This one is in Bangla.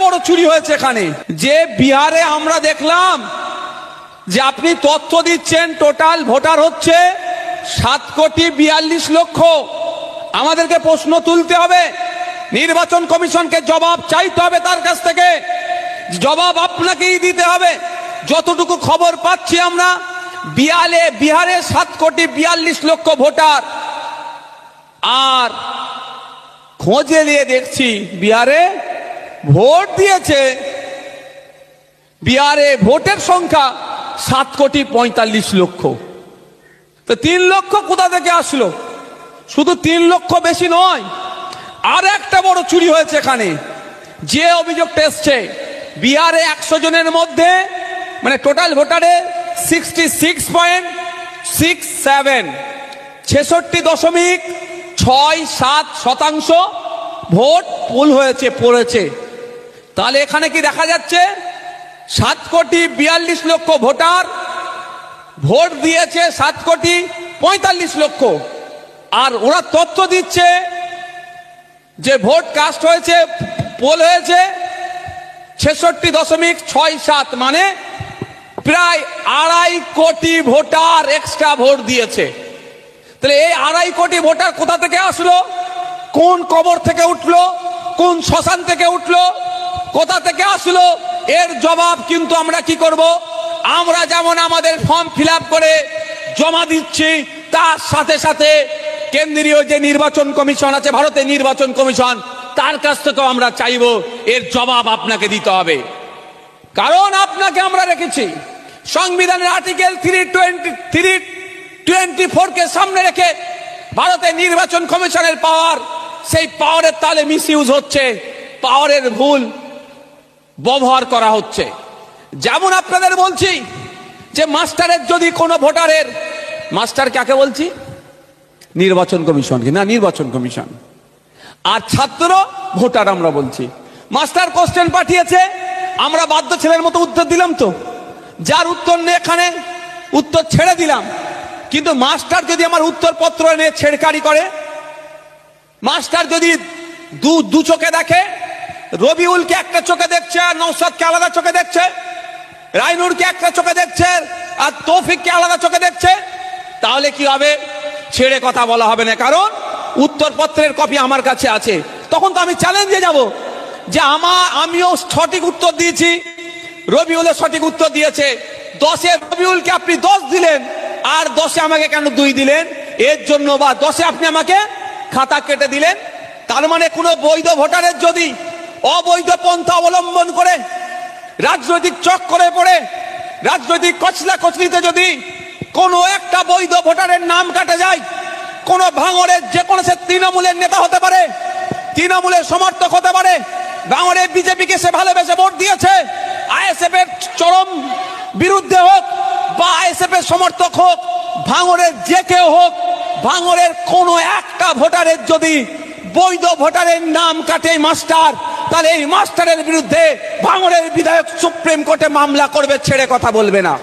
বড় চুরি হয়েছে এখানে, যে বিহারে আমরা দেখলাম যে আপনি তথ্য দিচ্ছেন টোটাল ভোটার হচ্ছে 7,42,00,000। আমাদেরকে প্রশ্ন তুলতে হবে, নির্বাচন কমিশনকে জবাব চাইতে হবে, তার কাছ থেকে জবাব আপনাকেই দিতে হবে। যতটুকু খবর পাচ্ছি আমরা, বিহারে 7,42,00,000 ভোটার, আর খোঁজে নিয়ে দেখছি বিহারে ভোট দিয়েছে, বিহারে ভোটের সংখ্যা 7,45,00,000। তো 3 লক্ষ কোথা থেকে আসলো? শুধু 3 লক্ষ বেশি নয়, আর একটা বড় চুরি হয়েছে এখানে। যে অভিযোগটা এসছে, বিহারে 100 জনের মধ্যে মানে টোটাল ভোটারে 66.67 66.67% ভোট পুল হয়েছে, পড়েছে। তাহলে এখানে কি দেখা যাচ্ছে, 7,42,00,000 ভোটার ভোট দিয়েছে 7,45,00,000, আর ওরা তথ্য দিচ্ছে যে ভোট কাস্ট হয়েছে, পোল হয়েছে 66.67, মানে প্রায় 2.5 কোটি ভোটার এক্সট্রা ভোট দিয়েছে। তাহলে এই 2.5 কোটি ভোটার কোথা থেকে আসলো? কোন কবর থেকে উঠলো? কোন শ্মশান থেকে উঠলো? কোথা থেকে আসলো? এর জবাব কিন্তু আমরা কি করব? আমরা যেমন আমাদের ফর্ম ফিল আপ করে জমা দিচ্ছি, তার সাথে সাথে কেন্দ্রীয় যে নির্বাচন কমিশন আছে, ভারতের নির্বাচন কমিশন, তার কাছ থেকেও আমরা চাইব এর জবাব আপনাকে দিতে হবে। কারণ আপনাকে আমরা রেখেছি সংবিধানের আর্টিকেল 324 কে সামনে রেখে ভারতের নির্বাচন কমিশনের পাওয়ার, সেই পাওয়ারের তালে মিসইউজ হচ্ছে, পাওয়ারের ভুল ব্যবহার করা হচ্ছে। যেমন আপনাদের বলছি যে মাস্টারের যদি কোনো ভোটারের, মাস্টার কাকে বলছি? নির্বাচন কমিশনকে, না নির্বাচন কমিশন, আর ছাত্র ভোটার আমরা বলছি। মাস্টার কোশ্চেন পাঠিয়েছে, আমরা বাধ্য ছেলের মতো উত্তর দিলাম, তো যার উত্তর নেই এখানে উত্তর ছেড়ে দিলাম। কিন্তু মাস্টার যদি আমার উত্তরপত্র এনে ছেড়কারি করে, মাস্টার যদি দু চোখে দেখে, রবিউলকে একটা চোখে দেখছে আর নওশাদকে আলাদা চোখে দেখছে, রাইনুরকে একটা চোখে দেখছে আর তৌফিককে আলাদা চোখে দেখছে, তাহলে কি হবে? ছেড়ে কথা বলা হবে না, কারণ উত্তরপত্রের কপি আমার কাছে আছে। তখন তো আমি চ্যালেঞ্জে যাব যে আমিও সঠিক উত্তর দিয়েছি, রবিউলের সঠিক উত্তর দিয়েছে, 10-এ রবিউলকে আপনি 10 দিলেন, আর 10-এ আমাকে কেন 2 দিলেন? এর জন্য, বা 10-এ আপনি আমাকে খাতা কেটে দিলেন। তার মানে কোনো বৈধ ভোটারের যদি অবৈধ পন্থা অবলম্বন করে, রাজনৈতিক চক্করে পড়ে, রাজনৈতিক কচলা কচলিতে যদি কোনো একটা বৈধ ভোটারের নাম কাটা যায়, কোন ভাঙড়ের যে কোনো, সে তৃণমূলের নেতা হতে পারে, তৃণমূলের সমর্থক হতে পারে, ভাঙড়ের বিজেপিকে সে ভালোবেসে ভোট দিয়েছে, আইএসএফ এর চরম বিরুদ্ধে হোক বা আইএসএফ এর সমর্থক হোক, ভাঙড়ের যে কেউ হোক, ভাঙড়ের কোনো একটা ভোটারের যদি বৈধ ভোটারের নাম কাটে মাস্টার, তাহলে এই মাস্টারের বিরুদ্ধে ভাঙড়ের বিধায়ক সুপ্রিম কোর্টে মামলা করবে, ছেড়ে কথা বলবে না।